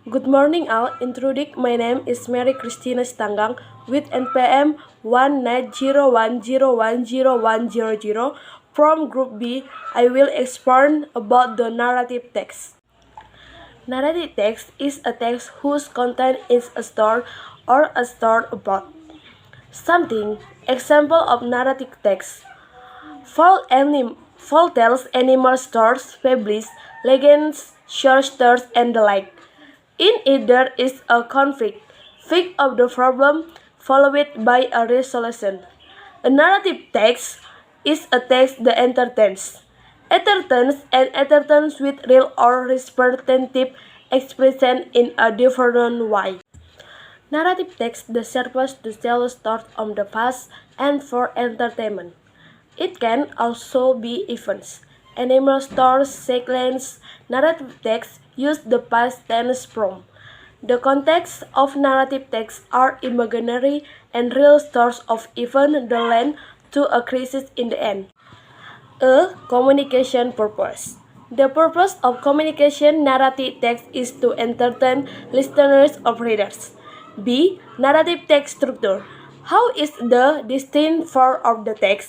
Good morning all. Introducing my name is Mary Christina Stanggang with NPM 19010101000. From Group B, I will explain about the narrative text. Narrative text is a text whose content is a story or a story about something. Example of narrative text: folk tales, animal stories, fables, legends, short stories, and the like. In it, there is a conflict, think of the problem, followed by a resolution. A narrative text is a text that entertains with real or representative expression in a different way. Narrative text that serves to tell stories of the past and for entertainment. It can also be events. Animal stories, sequence, narrative text use the past tense form. The context of narrative texts are imaginary and real stories of events that lead to a crisis in the end. A. Communication purpose. The purpose of communication narrative text is to entertain listeners or readers. B. Narrative text structure. How is the distinct form of the text?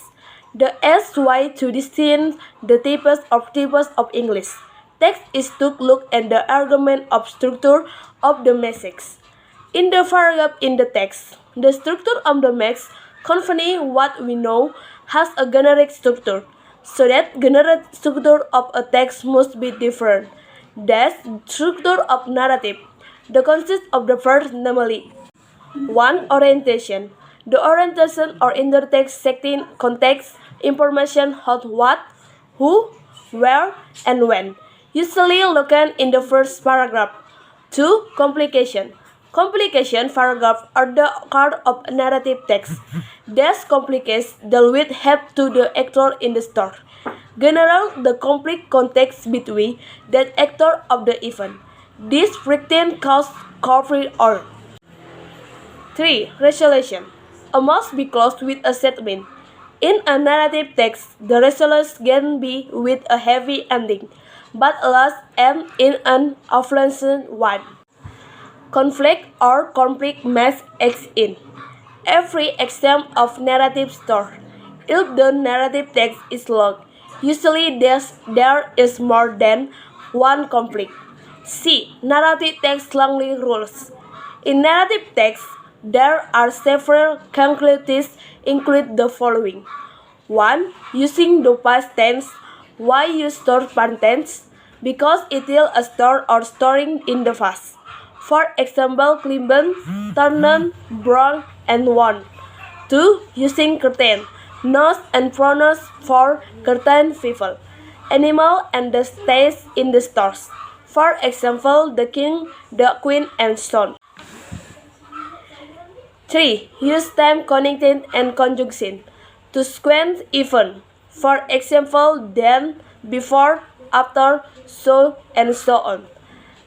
The S way to distinguish the types of English. Text is to look at the argument of structure of the message. In the paragraph in the text, the structure of the message concerning what we know has a generic structure, so that generic structure of a text must be different. Thus, structure of narrative. The consists of the first, namely 1. Orientation. The orientation or intertext setting context information about what, who, where, and when, usually located in the first paragraph. 2. Complication. Complication paragraphs are the core of a narrative text. These complicates deal with help to the actor in the story. General, the complete context between that actor of the event. This frequently causes conflict or 3. Resolution. A must be closed with a statement. In a narrative text, the resolution can be with a heavy ending, but a last end in an offensive one. Conflict or conflict must exist in every extent of narrative story. If the narrative text is long, usually there is more than one conflict. C. Narrative text length rules. In narrative text, there are several conclusions include the following. 1. Using the past tense. Why use past tense? Because it tells a story or story in the past. For example, Climben, Turner, Brown, and won. 2. Using curtain. Nouns and pronouns for certain people, animal, and the stage in the stores. For example, the king, the queen, and so on. 3. Use time connected and conjunction to sequence event. For example, then, before, after, so, and so on.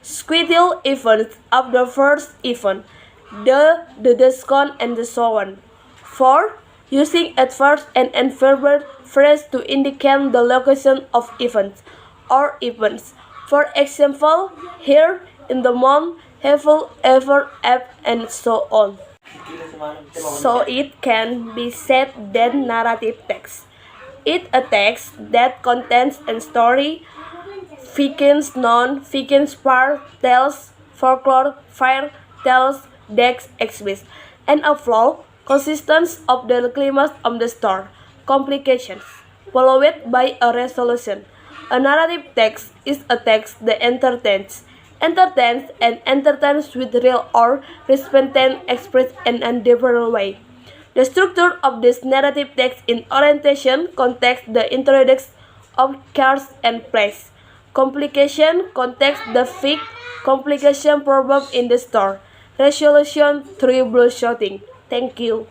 Schedule events of the first event, the second, and so on. 4. Using adverb and adverb phrase to indicate the location of events or events. For example, here, in the month, have, ever, have, and so on. So it can be said that narrative text is a text that contains a story, fictions, non-fictions, fairy tales, folklore, fairy tales, text, exhibits, and a flow consistent of the climax of the story, complications, followed by a resolution. A narrative text is a text that entertains with real or representative expressed in a different way. The structure of this narrative text in orientation, context, the introduction of characters and place. Complication, context, the fake complication problem in the story. Resolution, troubleshooting. Thank you.